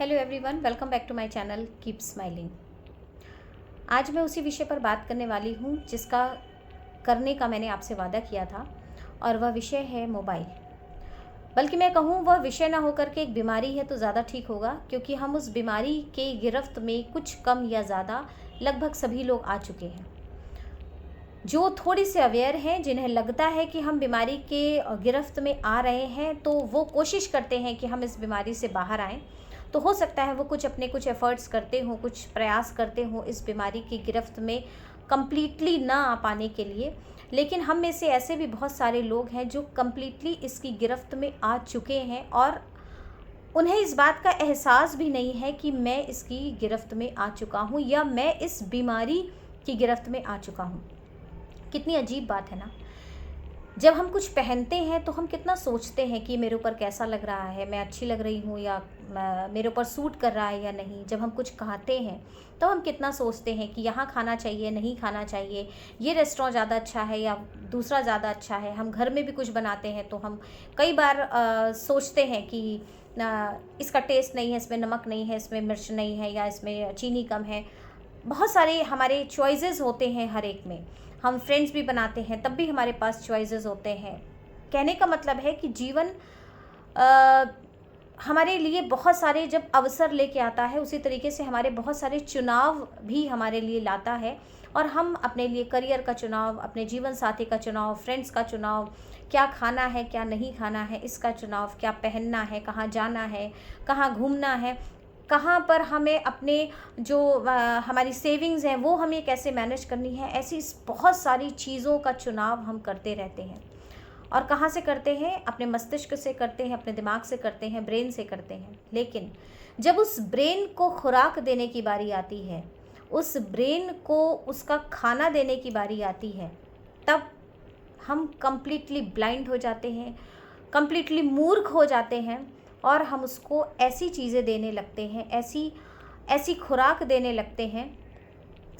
Hello everyone, welcome back to my channel keep smiling. आज मैं उसी विषय पर बात करने वाली हूँ जिसका करने का मैंने आपसे वादा किया था, और वह विषय है मोबाइल। बल्कि मैं कहूँ वह विषय ना होकर के एक बीमारी है तो ज़्यादा ठीक होगा, क्योंकि हम उस बीमारी के गिरफ्त में कुछ कम या ज़्यादा लगभग सभी लोग आ चुके हैं। जो थोड़ी से अवेयर हैं, जिन्हें लगता है कि हम बीमारी के गिरफ्त में आ रहे हैं, तो वो कोशिश करते हैं कि हम इस बीमारी से बाहर आएँ। तो हो सकता है वो कुछ एफ़र्ट्स करते हों, कुछ प्रयास करते हों इस बीमारी की गिरफ्त में कंप्लीटली ना आ पाने के लिए। लेकिन हम में से ऐसे भी बहुत सारे लोग हैं जो कंप्लीटली इसकी गिरफ्त में आ चुके हैं, और उन्हें इस बात का एहसास भी नहीं है कि मैं इसकी गिरफ्त में आ चुका हूँ या मैं इस बीमारी की गिरफ्त में आ चुका हूँ। कितनी अजीब बात है ना। जब हम कुछ पहनते हैं तो हम कितना सोचते हैं कि मेरे ऊपर कैसा लग रहा है, मैं अच्छी लग रही हूँ या मेरे ऊपर सूट कर रहा है या नहीं। जब हम कुछ खाते हैं तो हम कितना सोचते हैं कि यहाँ खाना चाहिए, नहीं खाना चाहिए, ये रेस्टोरेंट ज़्यादा अच्छा है या दूसरा ज़्यादा अच्छा है। हम घर में भी कुछ बनाते हैं तो हम कई बार सोचते हैं कि इसका टेस्ट नहीं है, इसमें नमक नहीं है, इसमें मिर्च नहीं है, या इसमें चीनी कम है। बहुत सारे हमारे चॉइसेस होते हैं हर एक में। हम फ्रेंड्स भी बनाते हैं तब भी हमारे पास चॉइसेस होते हैं। कहने का मतलब है कि जीवन अ, हमारे लिए बहुत सारे जब अवसर लेके आता है, उसी तरीके से हमारे बहुत सारे चुनाव भी हमारे लिए लाता है। और हम अपने लिए करियर का चुनाव, अपने जीवन साथी का चुनाव, फ्रेंड्स का चुनाव, क्या खाना है क्या नहीं खाना है इसका चुनाव, क्या पहनना है, कहाँ जाना है, कहाँ घूमना है, कहाँ पर हमें अपने जो हमारी सेविंग्स हैं वो हमें कैसे मैनेज करनी है। ऐसी बहुत सारी चीज़ों का चुनाव हम करते रहते हैं। और कहाँ से करते हैं? अपने मस्तिष्क से करते हैं, अपने दिमाग से करते हैं, ब्रेन से करते हैं। लेकिन जब उस ब्रेन को खुराक देने की बारी आती है, उस ब्रेन को उसका खाना देने की बारी आती है, तब हम कंप्लीटली ब्लाइंड हो जाते हैं, कंप्लीटली मूर्ख हो जाते हैं, और हम उसको ऐसी चीज़ें देने लगते हैं, ऐसी ऐसी खुराक देने लगते हैं,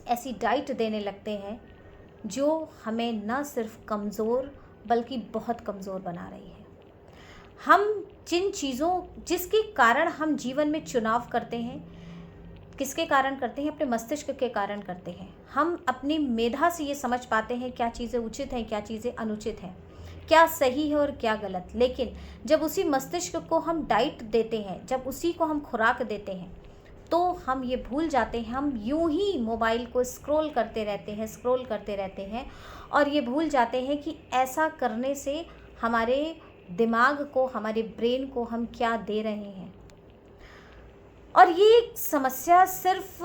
ऐसी डाइट देने लगते हैं जो हमें न सिर्फ कमज़ोर बल्कि बहुत कमज़ोर बना रही है। हम जिन चीज़ों जिसके कारण हम जीवन में चुनाव करते हैं, किसके कारण करते हैं? अपने मस्तिष्क के कारण करते हैं। हम अपनी मेधा से ये समझ पाते हैं क्या चीज़ें उचित हैं, क्या चीज़ें अनुचित हैं, क्या सही है और क्या गलत। लेकिन जब उसी मस्तिष्क को हम डाइट देते हैं, जब उसी को हम खुराक देते हैं, तो हम ये भूल जाते हैं, हम यूं ही मोबाइल को स्क्रॉल करते रहते हैं, और ये भूल जाते हैं कि ऐसा करने से हमारे दिमाग को, हमारे ब्रेन को हम क्या दे रहे हैं। और ये समस्या सिर्फ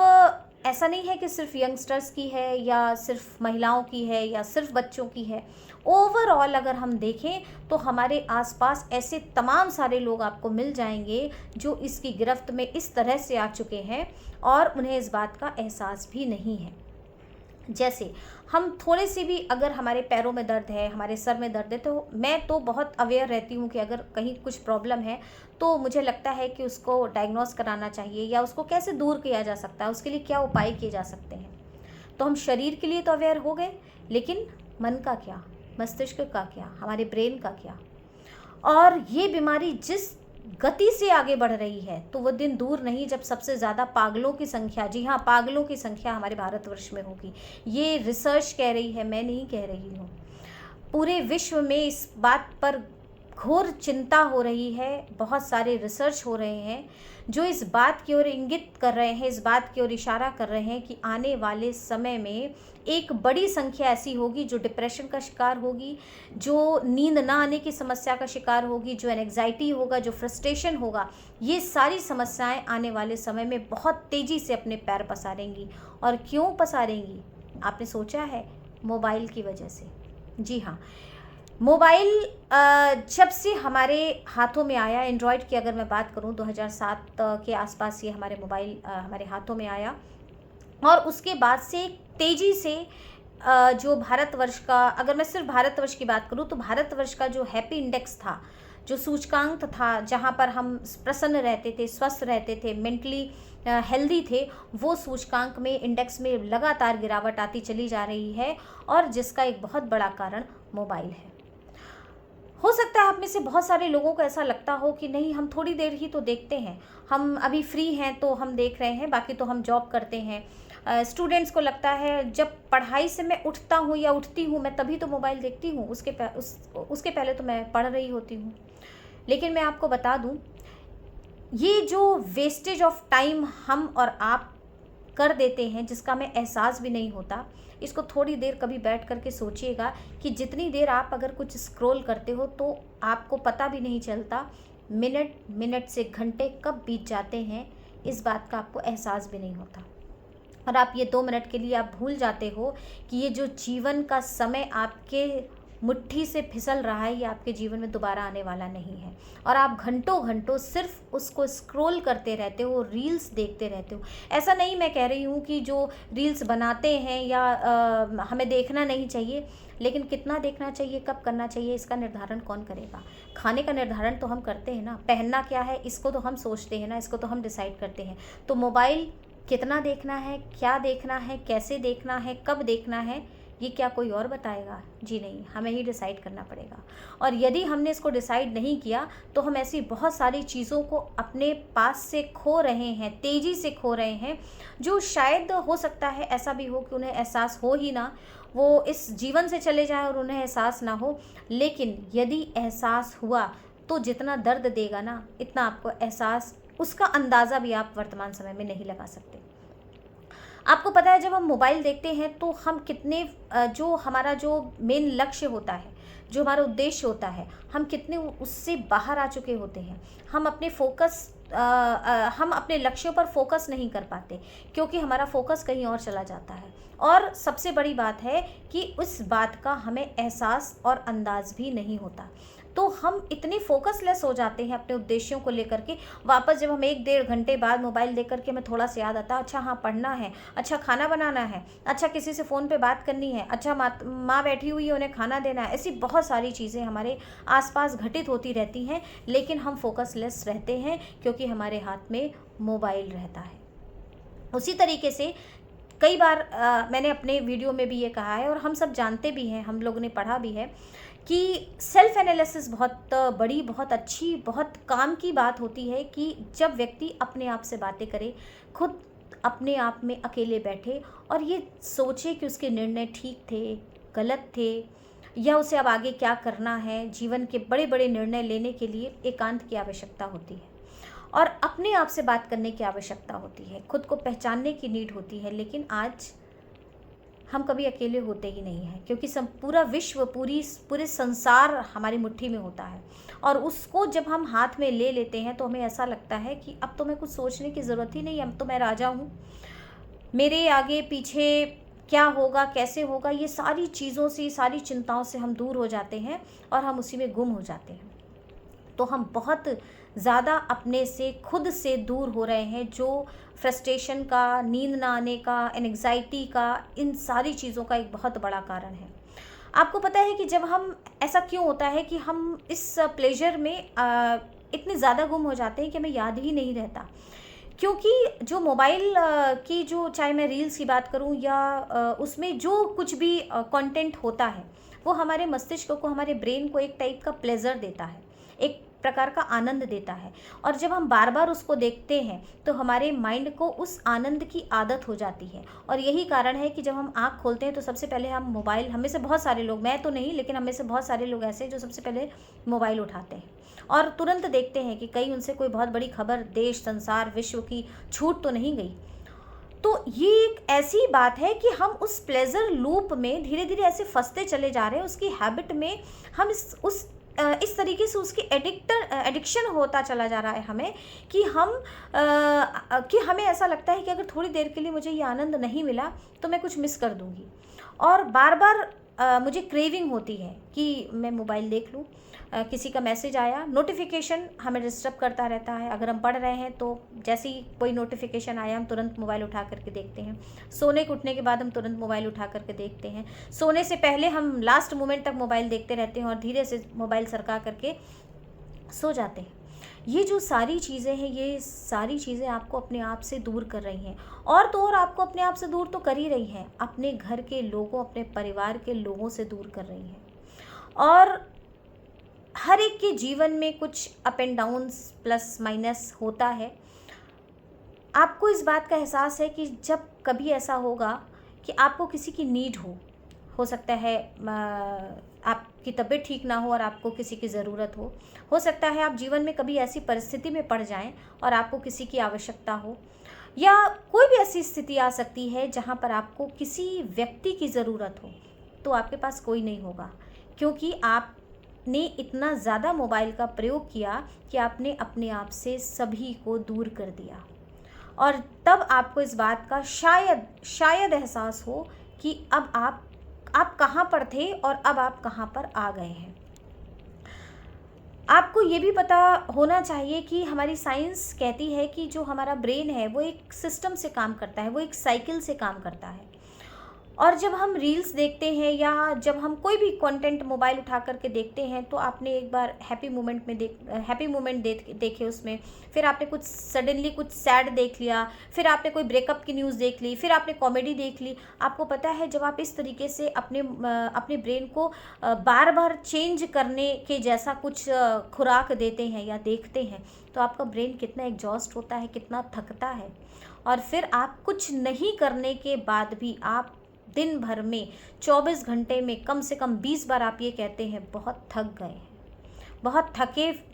ऐसा नहीं है कि सिर्फ यंगस्टर्स की है या सिर्फ महिलाओं की है या सिर्फ बच्चों की है। ओवरऑल अगर हम देखें तो हमारे आसपास ऐसे तमाम सारे लोग आपको मिल जाएंगे जो इसकी गिरफ्त में इस तरह से आ चुके हैं और उन्हें इस बात का एहसास भी नहीं है। जैसे हम थोड़े से भी, अगर हमारे पैरों में दर्द है, हमारे सर में दर्द है, तो मैं तो बहुत अवेयर रहती हूँ कि अगर कहीं कुछ प्रॉब्लम है तो मुझे लगता है कि उसको डायग्नोस कराना चाहिए, या उसको कैसे दूर किया जा सकता है, उसके लिए क्या उपाय किए जा सकते हैं। तो हम शरीर के लिए तो अवेयर हो गए, लेकिन मन का क्या, मस्तिष्क का क्या, हमारे ब्रेन का क्या। और ये बीमारी जिस गति से आगे बढ़ रही है, तो वो दिन दूर नहीं जब सबसे ज़्यादा पागलों की संख्या, जी हाँ, पागलों की संख्या हमारे भारतवर्ष में होगी। ये रिसर्च कह रही है, मैं नहीं कह रही हूँ। पूरे विश्व में इस बात पर घोर चिंता हो रही है। बहुत सारे रिसर्च हो रहे हैं जो इस बात की ओर इंगित कर रहे हैं, इस बात की ओर इशारा कर रहे हैं कि आने वाले समय में एक बड़ी संख्या ऐसी होगी जो डिप्रेशन का शिकार होगी, जो नींद ना आने की समस्या का शिकार होगी, जो एंग्जाइटी होगा, जो फ्रस्ट्रेशन होगा। ये सारी समस्याएं आने वाले समय में बहुत तेज़ी से अपने पैर पसारेंगी। और क्यों पसारेंगी? आपने सोचा है? मोबाइल की वजह से। जी हाँ, मोबाइल जब से हमारे हाथों में आया, एंड्रॉयड की अगर मैं बात करूं, 2007 के आसपास ये हमारे मोबाइल हमारे हाथों में आया, और उसके बाद से तेज़ी से जो भारतवर्ष का, अगर मैं सिर्फ भारतवर्ष की बात करूं, तो भारतवर्ष का जो हैप्पी इंडेक्स था, जो सूचकांक था, जहां पर हम प्रसन्न रहते थे, स्वस्थ रहते थे, मेंटली हेल्दी थे, वो सूचकांक में, इंडेक्स में लगातार गिरावट आती चली जा रही है, और जिसका एक बहुत बड़ा कारण मोबाइल है। हो सकता है आप में से बहुत सारे लोगों को ऐसा लगता हो कि नहीं, हम थोड़ी देर ही तो देखते हैं, हम अभी फ्री हैं तो हम देख रहे हैं, बाकी तो हम जॉब करते हैं। स्टूडेंट्स को लगता है जब पढ़ाई से मैं उठता हूँ या उठती हूँ मैं तभी तो मोबाइल देखती हूँ, उसके पहले तो मैं पढ़ रही होती हूँ। लेकिन मैं आपको बता दूँ, ये जो वेस्टेज ऑफ टाइम हम और आप कर देते हैं जिसका हमें एहसास भी नहीं होता, इसको थोड़ी देर कभी बैठ कर के सोचिएगा कि जितनी देर आप अगर कुछ स्क्रॉल करते हो तो आपको पता भी नहीं चलता, मिनट मिनट से घंटे कब बीत जाते हैं इस बात का आपको एहसास भी नहीं होता। और आप ये 2 मिनट के लिए आप भूल जाते हो कि ये जो जीवन का समय आपके मुट्ठी से फिसल रहा है ये आपके जीवन में दोबारा आने वाला नहीं है, और आप घंटों घंटों सिर्फ उसको स्क्रॉल करते रहते हो, रील्स देखते रहते हो। ऐसा नहीं मैं कह रही हूँ कि जो रील्स बनाते हैं या हमें देखना नहीं चाहिए, लेकिन कितना देखना चाहिए, कब करना चाहिए, इसका निर्धारण कौन करेगा? खाने का निर्धारण तो हम करते हैं ना, पहनना क्या है इसको तो हम सोचते हैं ना, इसको तो हम डिसाइड करते हैं। तो मोबाइल कितना देखना है, क्या देखना है, कैसे देखना है, कब देखना है, ये क्या कोई और बताएगा? जी नहीं, हमें ही डिसाइड करना पड़ेगा। और यदि हमने इसको डिसाइड नहीं किया तो हम ऐसी बहुत सारी चीज़ों को अपने पास से खो रहे हैं, तेज़ी से खो रहे हैं, जो शायद हो सकता है ऐसा भी हो कि उन्हें एहसास हो ही ना, वो इस जीवन से चले जाएं और उन्हें एहसास ना हो। लेकिन यदि एहसास हुआ तो जितना दर्द देगा ना, इतना आपको एहसास, उसका अंदाज़ा भी आप वर्तमान समय में नहीं लगा सकते। आपको पता है जब हम मोबाइल देखते हैं तो हम कितने जो हमारा जो मेन लक्ष्य होता है, जो हमारा उद्देश्य होता है, हम कितने उससे बाहर आ चुके होते हैं। हम अपने लक्ष्यों पर फोकस नहीं कर पाते क्योंकि हमारा फोकस कहीं और चला जाता है। और सबसे बड़ी बात है कि उस बात का हमें एहसास और अंदाज भी नहीं होता। तो हम इतने फोकसलेस हो जाते हैं अपने उद्देश्यों को लेकर के, वापस जब हम 1-1.5 घंटे बाद मोबाइल देख करके हमें थोड़ा सा याद आता, अच्छा हाँ पढ़ना है, अच्छा खाना बनाना है, अच्छा किसी से फ़ोन पे बात करनी है, अच्छा माँ बैठी हुई है उन्हें खाना देना है, ऐसी बहुत सारी चीज़ें हमारे आसपास घटित होती रहती हैं, लेकिन हम फोकसलेस रहते हैं क्योंकि हमारे हाथ में मोबाइल रहता है। उसी तरीके से कई बार मैंने अपने वीडियो में भी ये कहा है और हम सब जानते भी हैं, हम लोगों ने पढ़ा भी है कि सेल्फ एनालिसिस बहुत बड़ी, बहुत अच्छी, बहुत काम की बात होती है कि जब व्यक्ति अपने आप से बातें करे, खुद अपने आप में अकेले बैठे और ये सोचे कि उसके निर्णय ठीक थे, गलत थे, या उसे अब आगे क्या करना है। जीवन के बड़े बड़े निर्णय लेने के लिए एकांत की आवश्यकता होती है और अपने आप से बात करने की आवश्यकता होती है, खुद को पहचानने की नीड होती है। लेकिन आज हम कभी अकेले होते ही नहीं हैं क्योंकि पूरा विश्व, पूरे संसार हमारी मुट्ठी में होता है, और उसको जब हम हाथ में ले लेते हैं तो हमें ऐसा लगता है कि अब तो मैं कुछ सोचने की ज़रूरत ही नहीं, अब तो मैं राजा हूँ, मेरे आगे पीछे क्या होगा, कैसे होगा, ये सारी चीज़ों से, सारी चिंताओं से हम दूर हो जाते हैं और हम उसी में गुम हो जाते हैं। तो हम बहुत ज़्यादा अपने से, खुद से दूर हो रहे हैं, जो फ्रस्ट्रेशन का, नींद ना आने का, एंग्जाइटी का, इन सारी चीज़ों का एक बहुत बड़ा कारण है। आपको पता है कि जब हम, ऐसा क्यों होता है कि हम इस प्लेजर में इतने ज़्यादा गुम हो जाते हैं कि हमें याद ही नहीं रहता, क्योंकि जो मोबाइल की, जो चाहे मैं रील्स की बात करूं या उसमें जो कुछ भी कंटेंट होता है, वो हमारे मस्तिष्क को, हमारे ब्रेन को एक टाइप का प्लेजर देता है, एक प्रकार का आनंद देता है। और जब हम बार बार उसको देखते हैं तो हमारे माइंड को उस आनंद की आदत हो जाती है, और यही कारण है कि जब हम आँख खोलते हैं तो सबसे पहले हम मोबाइल, हमें से बहुत सारे लोग, मैं तो नहीं लेकिन हमें से बहुत सारे लोग ऐसे जो सबसे पहले मोबाइल उठाते हैं और तुरंत देखते हैं कि कहीं उनसे कोई बहुत बड़ी खबर, देश, संसार, विश्व की छूट तो नहीं गई। तो ये एक ऐसी बात है कि हम उस प्लेजर लूप में धीरे धीरे ऐसे फंसते चले जा रहे हैं, उसकी हैबिट में हम इस तरीके से उसकी एडिक्शन होता चला जा रहा है हमें, कि हमें ऐसा लगता है कि अगर थोड़ी देर के लिए मुझे ये आनंद नहीं मिला तो मैं कुछ मिस कर दूंगी, और बार बार मुझे क्रेविंग होती है कि मैं मोबाइल देख लूँ। किसी का मैसेज आया, नोटिफिकेशन हमें डिस्टर्ब करता रहता है। अगर हम पढ़ रहे हैं तो जैसे ही कोई नोटिफिकेशन आया हम तुरंत मोबाइल उठा करके देखते हैं। सोने के उठने के बाद हम तुरंत मोबाइल उठा करके देखते हैं। सोने से पहले हम लास्ट मोमेंट तक मोबाइल देखते रहते हैं और धीरे से मोबाइल सरका करके सो जाते हैं। ये जो सारी चीज़ें हैं, ये सारी चीज़ें आपको अपने आप से दूर कर रही हैं, और तो और आपको अपने आप से दूर तो कर ही रही हैं, अपने घर के लोगों, अपने परिवार के लोगों से दूर कर रही हैं। और हर एक के जीवन में कुछ up and downs, plus minus होता है। आपको इस बात का एहसास है कि जब कभी ऐसा होगा कि आपको किसी की नीड हो सकता है आपकी तबीयत ठीक ना हो और आपको किसी की ज़रूरत हो सकता है आप जीवन में कभी ऐसी परिस्थिति में पड़ जाएं और आपको किसी की आवश्यकता हो, या कोई भी ऐसी स्थिति आ सकती है जहां पर आपको किसी व्यक्ति की ज़रूरत हो, तो आपके पास कोई नहीं होगा, क्योंकि आपने इतना ज़्यादा मोबाइल का प्रयोग किया कि आपने अपने आप से सभी को दूर कर दिया। और तब आपको इस बात का शायद एहसास हो कि अब आप कहाँ पर थे और अब आप कहाँ पर आ गए हैं। आपको ये भी पता होना चाहिए कि हमारी साइंस कहती है कि जो हमारा ब्रेन है वो एक सिस्टम से काम करता है, वो एक साइकिल से काम करता है। और जब हम रील्स देखते हैं या जब हम कोई भी कंटेंट मोबाइल उठा करके देखते हैं, तो आपने एक बार हैप्पी मोमेंट देखे उसमें, फिर आपने कुछ सडनली कुछ सैड देख लिया, फिर आपने कोई ब्रेकअप की न्यूज़ देख ली, फिर आपने कॉमेडी देख ली। आपको पता है जब आप इस तरीके से अपने ब्रेन को बार बार चेंज करने के जैसा कुछ खुराक देते हैं या देखते हैं, तो आपका ब्रेन कितना एग्जॉस्ट होता है, कितना थकता है। और फिर आप कुछ नहीं करने के बाद भी आप दिन भर में 24 घंटे में कम से कम 20 बार आप ये कहते हैं बहुत थक गए हैं, बहुत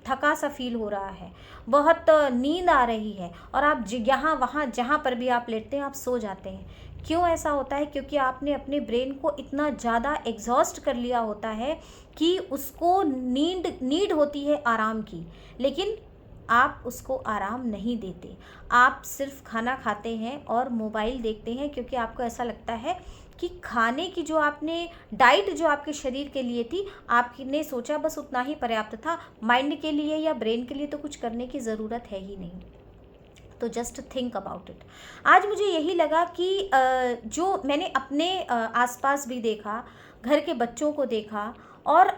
थका सा फील हो रहा है, बहुत नींद आ रही है, और आप यहाँ वहाँ जहाँ पर भी आप लेटते हैं आप सो जाते हैं। क्यों ऐसा होता है? क्योंकि आपने अपने ब्रेन को इतना ज़्यादा एग्जॉस्ट कर लिया होता है कि उसको नीड होती है आराम की, लेकिन आप उसको आराम नहीं देते। आप सिर्फ खाना खाते हैं और मोबाइल देखते हैं, क्योंकि आपको ऐसा लगता है कि खाने की जो आपने डाइट जो आपके शरीर के लिए थी, आपने सोचा बस उतना ही पर्याप्त था, माइंड के लिए या ब्रेन के लिए तो कुछ करने की ज़रूरत है ही नहीं। तो जस्ट थिंक अबाउट इट। आज मुझे यही लगा कि जो मैंने अपने आसपास भी देखा, घर के बच्चों को देखा, और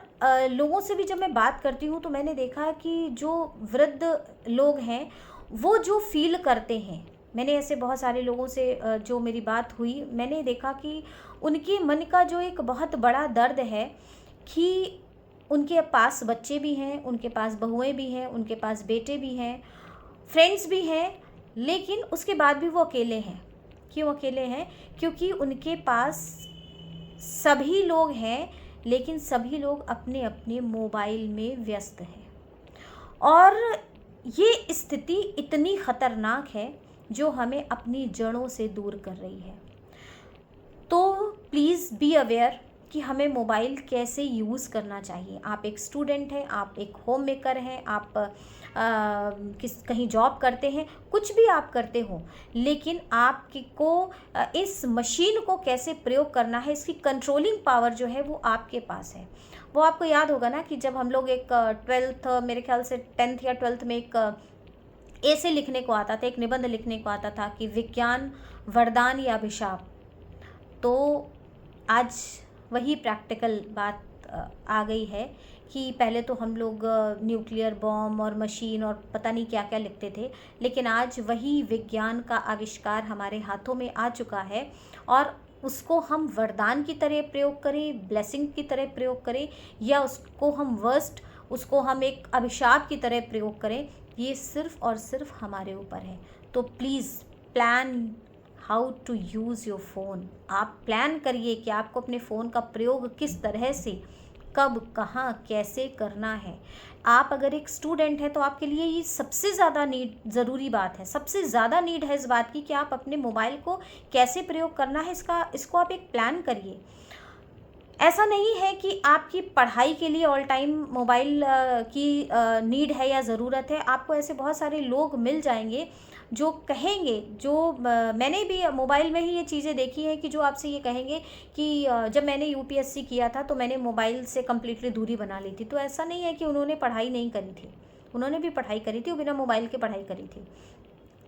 लोगों से भी जब मैं बात करती हूँ तो मैंने देखा कि जो वृद्ध लोग हैं वो जो फील करते हैं, मैंने ऐसे बहुत सारे लोगों से जो मेरी बात हुई, मैंने देखा कि उनके मन का जो एक बहुत बड़ा दर्द है कि उनके पास बच्चे भी हैं, उनके पास बहुएं भी हैं, उनके पास बेटे भी हैं, फ्रेंड्स भी हैं, लेकिन उसके बाद भी वो अकेले हैं। क्यों अकेले हैं? क्योंकि उनके पास सभी लोग हैं, लेकिन सभी लोग अपने अपने मोबाइल में व्यस्त हैं। और ये स्थिति इतनी ख़तरनाक है जो हमें अपनी जड़ों से दूर कर रही है। तो प्लीज़ बी अवेयर कि हमें मोबाइल कैसे यूज़ करना चाहिए। आप एक स्टूडेंट हैं, आप एक होम मेकर हैं, आप कहीं जॉब करते हैं, कुछ भी आप करते हो, लेकिन आपको इस मशीन को कैसे प्रयोग करना है, इसकी कंट्रोलिंग पावर जो है वो आपके पास है। वो आपको याद होगा ना कि जब हम लोग एक 12th, मेरे ख्याल से 10th या 12th में एक ऐसे लिखने को आता था, एक निबंध लिखने को आता था कि विज्ञान वरदान या अभिशाप। तो आज वही प्रैक्टिकल बात आ गई है कि पहले तो हम लोग न्यूक्लियर बॉम्ब और मशीन और पता नहीं क्या क्या लिखते थे, लेकिन आज वही विज्ञान का आविष्कार हमारे हाथों में आ चुका है, और उसको हम वरदान की तरह प्रयोग करें, ब्लेसिंग की तरह प्रयोग करें, या उसको हम एक अभिशाप की तरह प्रयोग करें, ये सिर्फ़ और सिर्फ हमारे ऊपर है। तो please plan how to use your phone. आप प्लान करिए कि आपको अपने फ़ोन का प्रयोग किस तरह से, कब, कहाँ, कैसे करना है। आप अगर एक स्टूडेंट हैं तो आपके लिए ये सबसे ज़्यादा ज़रूरी बात है, सबसे ज़्यादा नीड है इस बात की कि आप अपने मोबाइल को कैसे प्रयोग करना है, इसको आप एक प्लान करिए। ऐसा नहीं है कि आपकी पढ़ाई के लिए ऑल टाइम मोबाइल की नीड है या ज़रूरत है। आपको ऐसे बहुत सारे लोग मिल जाएंगे जो कहेंगे, मैंने भी मोबाइल में ही ये चीज़ें देखी हैं कि जो आपसे ये कहेंगे कि जब मैंने यूपीएससी किया था तो मैंने मोबाइल से कम्प्लीटली दूरी बना ली थी। तो ऐसा नहीं है कि उन्होंने पढ़ाई नहीं करी थी, उन्होंने भी पढ़ाई करी थी, वो बिना मोबाइल के पढ़ाई करी थी।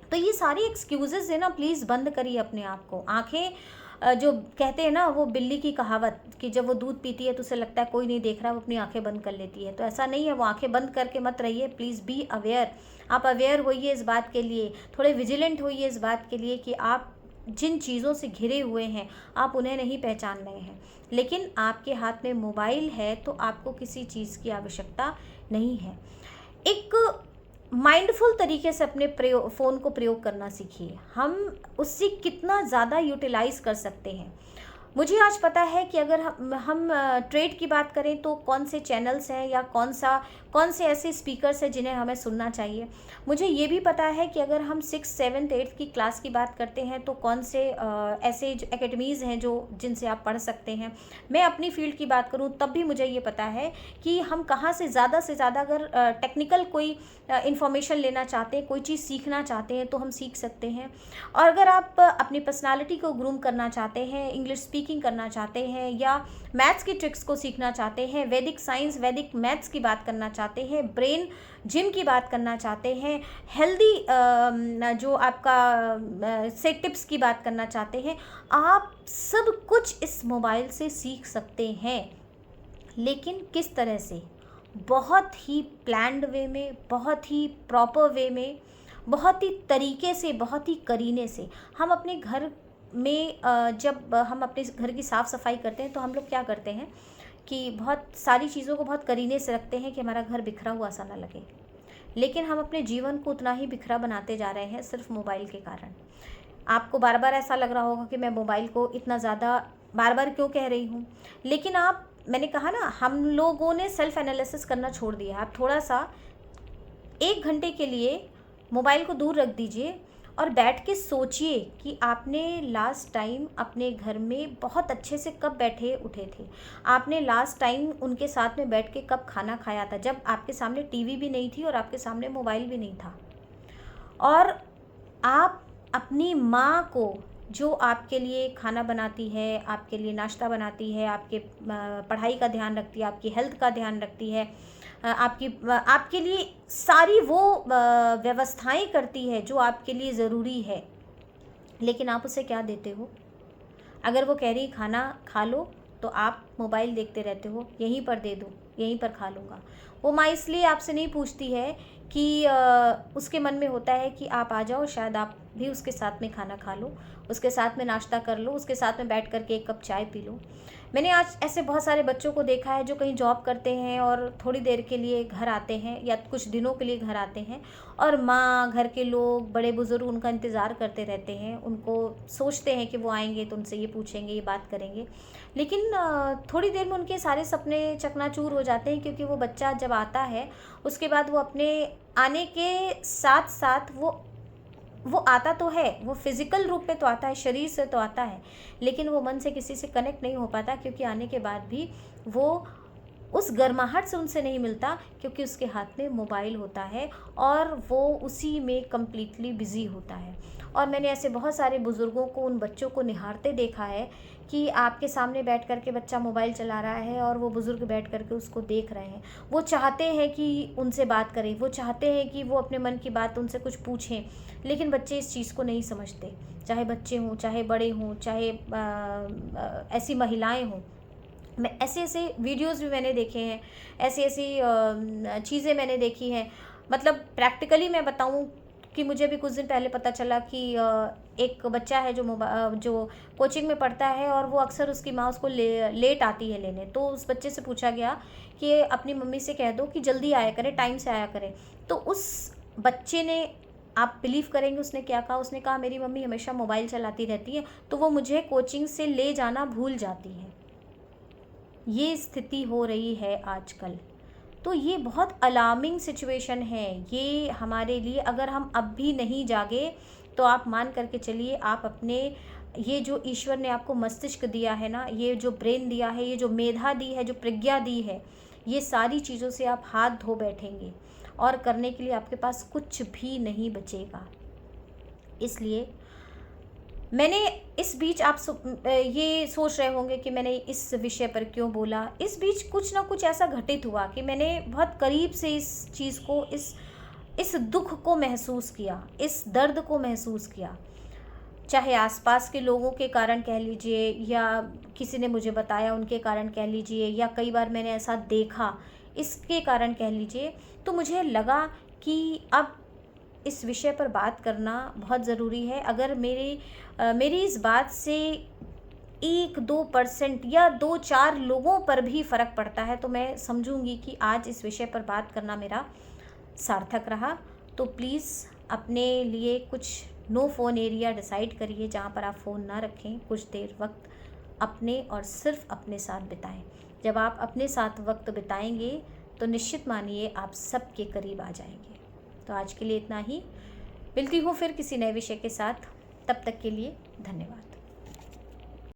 तो ये सारी एक्सक्यूज़ेज़ है ना, प्लीज़ बंद करिए अपने आप को। आँखें जो कहते हैं ना वो बिल्ली की कहावत कि जब वो दूध पीती है तो उसे लगता है कोई नहीं देख रहा, वो अपनी आंखें बंद कर लेती है। तो ऐसा नहीं है, वो आंखें बंद करके मत रहिए, प्लीज़ बी अवेयर। आप अवेयर होइए इस बात के लिए, थोड़े विजिलेंट होइए इस बात के लिए कि आप जिन चीज़ों से घिरे हुए हैं आप उन्हें नहीं पहचान रहे हैं, लेकिन आपके हाथ में मोबाइल है तो आपको किसी चीज़ की आवश्यकता नहीं है। एक माइंडफुल तरीके से अपने फ़ोन को प्रयोग करना सीखिए। हम उससे कितना ज़्यादा यूटिलाइज़ कर सकते हैं। मुझे आज पता है कि अगर हम ट्रेड की बात करें तो कौन से चैनल्स हैं या कौन से ऐसे स्पीकर्स हैं जिन्हें हमें सुनना चाहिए। मुझे ये भी पता है कि अगर हम 6, 7, 8 की क्लास की बात करते हैं तो कौन से ऐसे एकेडमीज़ हैं जो जिनसे आप पढ़ सकते हैं। मैं अपनी फ़ील्ड की बात करूँ तब भी मुझे ये पता है कि हम कहाँ से ज़्यादा अगर टेक्निकल कोई इन्फॉर्मेशन लेना चाहते हैं, कोई चीज़ सीखना चाहते हैं तो हम सीख सकते हैं। और अगर आप अपनी पर्सनालिटी को ग्रूम करना चाहते हैं, इंग्लिश स्पीकिंग करना चाहते हैं या मैथ्स की ट्रिक्स को सीखना चाहते हैं, वैदिक साइंस, वैदिक मैथ्स की बात करना चाहते हैं, ब्रेन जिम की बात करना चाहते हैं, हेल्दी जो आपका से टिप्स की बात करना चाहते हैं, आप सब कुछ इस मोबाइल से सीख सकते हैं। लेकिन किस तरह से? बहुत ही प्लान्ड वे में, बहुत ही प्रॉपर वे में, बहुत ही तरीके से, बहुत ही करीने से। हम अपने घर में जब हम अपने घर की साफ़ सफाई करते हैं तो हम लोग क्या करते हैं कि बहुत सारी चीज़ों को बहुत करीने से रखते हैं कि हमारा घर बिखरा हुआ सा ना लगे। लेकिन हम अपने जीवन को उतना ही बिखरा बनाते जा रहे हैं सिर्फ मोबाइल के कारण। आपको बार बार ऐसा लग रहा होगा कि मैं मोबाइल को इतना ज़्यादा बार बार क्यों कह रही हूँ, लेकिन मैंने कहा ना, हम लोगों ने सेल्फ एनालिसिस करना छोड़ दिया। आप थोड़ा सा 1 घंटे के लिए मोबाइल को दूर रख दीजिए और बैठ के सोचिए कि आपने लास्ट टाइम अपने घर में बहुत अच्छे से कब बैठे उठे थे। आपने लास्ट टाइम उनके साथ में बैठ के कब खाना खाया था, जब आपके सामने टीवी भी नहीं थी और आपके सामने मोबाइल भी नहीं था। और आप अपनी माँ को, जो आपके लिए खाना बनाती है, आपके लिए नाश्ता बनाती है, आपके पढ़ाई का ध्यान रखती है, आपकी हेल्थ का ध्यान रखती है, आपके लिए सारी वो व्यवस्थाएं करती है जो आपके लिए ज़रूरी है, लेकिन आप उसे क्या देते हो? अगर वो कह रही खाना खा लो तो आप मोबाइल देखते रहते हो, यहीं पर दे दो, यहीं पर खा लूँगा। वो माँ इसलिए आपसे नहीं पूछती है कि उसके मन में होता है कि आप आ जाओ, शायद आप भी उसके साथ में खाना खा लो, उसके साथ में नाश्ता कर लो, उसके साथ में बैठ कर के 1 कप चाय पी लो। मैंने आज ऐसे बहुत सारे बच्चों को देखा है जो कहीं जॉब करते हैं और थोड़ी देर के लिए घर आते हैं या कुछ दिनों के लिए घर आते हैं, और माँ, घर के लोग, बड़े बुज़ुर्ग उनका इंतज़ार करते रहते हैं। उनको सोचते हैं कि वो आएंगे तो उनसे ये पूछेंगे, ये बात करेंगे, लेकिन थोड़ी देर में उनके सारे सपने चकनाचूर हो जाते हैं, क्योंकि वो बच्चा जब आता है उसके बाद वो अपने आने के साथ साथ वो आता तो है, वो फिज़िकल रूप में तो आता है, शरीर से तो आता है, लेकिन वो मन से किसी से कनेक्ट नहीं हो पाता, क्योंकि आने के बाद भी वो उस गर्माहट से उनसे नहीं मिलता, क्योंकि उसके हाथ में मोबाइल होता है और वो उसी में कम्प्लीटली बिज़ी होता है। और मैंने ऐसे बहुत सारे बुज़ुर्गों को, उन बच्चों को निहारते देखा है कि आपके सामने बैठ कर के बच्चा मोबाइल चला रहा है और वो बुज़ुर्ग बैठ कर के उसको देख रहे हैं। वो चाहते हैं कि उनसे बात करें, वो चाहते हैं कि वो अपने मन की बात उनसे कुछ पूछें, लेकिन बच्चे इस चीज़ को नहीं समझते। चाहे बच्चे हों, चाहे बड़े हों, चाहे ऐसी महिलाएं हों। मैं ऐसे वीडियोज़ भी मैंने देखे हैं, ऐसी चीज़ें मैंने देखी हैं। मतलब प्रैक्टिकली मैं बताऊँ कि मुझे भी कुछ दिन पहले पता चला कि एक बच्चा है जो कोचिंग में पढ़ता है, और वो अक्सर उसकी माँ उसको लेट आती है लेने। तो उस बच्चे से पूछा गया कि अपनी मम्मी से कह दो कि जल्दी आया करे, टाइम से आया करे। तो उस बच्चे ने, आप बिलीव करेंगे उसने क्या कहा? उसने कहा मेरी मम्मी हमेशा मोबाइल चलाती रहती है, तो वो मुझे कोचिंग से ले जाना भूल जाती है। ये स्थिति हो रही है आजकल। तो ये बहुत अलार्मिंग सिचुएशन है ये हमारे लिए। अगर हम अब भी नहीं जागे तो आप मान करके चलिए, आप अपने, ये जो ईश्वर ने आपको मस्तिष्क दिया है ना, ये जो ब्रेन दिया है, ये जो मेधा दी है, जो प्रज्ञा दी है, ये सारी चीज़ों से आप हाथ धो बैठेंगे और करने के लिए आपके पास कुछ भी नहीं बचेगा। इसलिए मैंने इस बीच, आप ये सोच रहे होंगे कि मैंने इस विषय पर क्यों बोला। इस बीच कुछ ना कुछ ऐसा घटित हुआ कि मैंने बहुत करीब से इस चीज़ को, इस दुख को महसूस किया, इस दर्द को महसूस किया। चाहे आसपास के लोगों के कारण कह लीजिए, या किसी ने मुझे बताया उनके कारण कह लीजिए, या कई बार मैंने ऐसा देखा इसके कारण कह लीजिए। तो मुझे लगा कि अब इस विषय पर बात करना बहुत ज़रूरी है। अगर मेरी इस बात से 1-2% या 2-4 लोगों पर भी फ़र्क पड़ता है तो मैं समझूंगी कि आज इस विषय पर बात करना मेरा सार्थक रहा। तो प्लीज़ अपने लिए कुछ नो फ़ोन एरिया डिसाइड करिए जहाँ पर आप फ़ोन ना रखें। कुछ देर वक्त अपने और सिर्फ अपने साथ बिताएं। जब आप अपने साथ वक्त बिताएंगे तो निश्चित मानिए आप सबके करीब आ जाएंगे। तो आज के लिए इतना ही। मिलती हूँ फिर किसी नए विषय के साथ। तब तक के लिए धन्यवाद।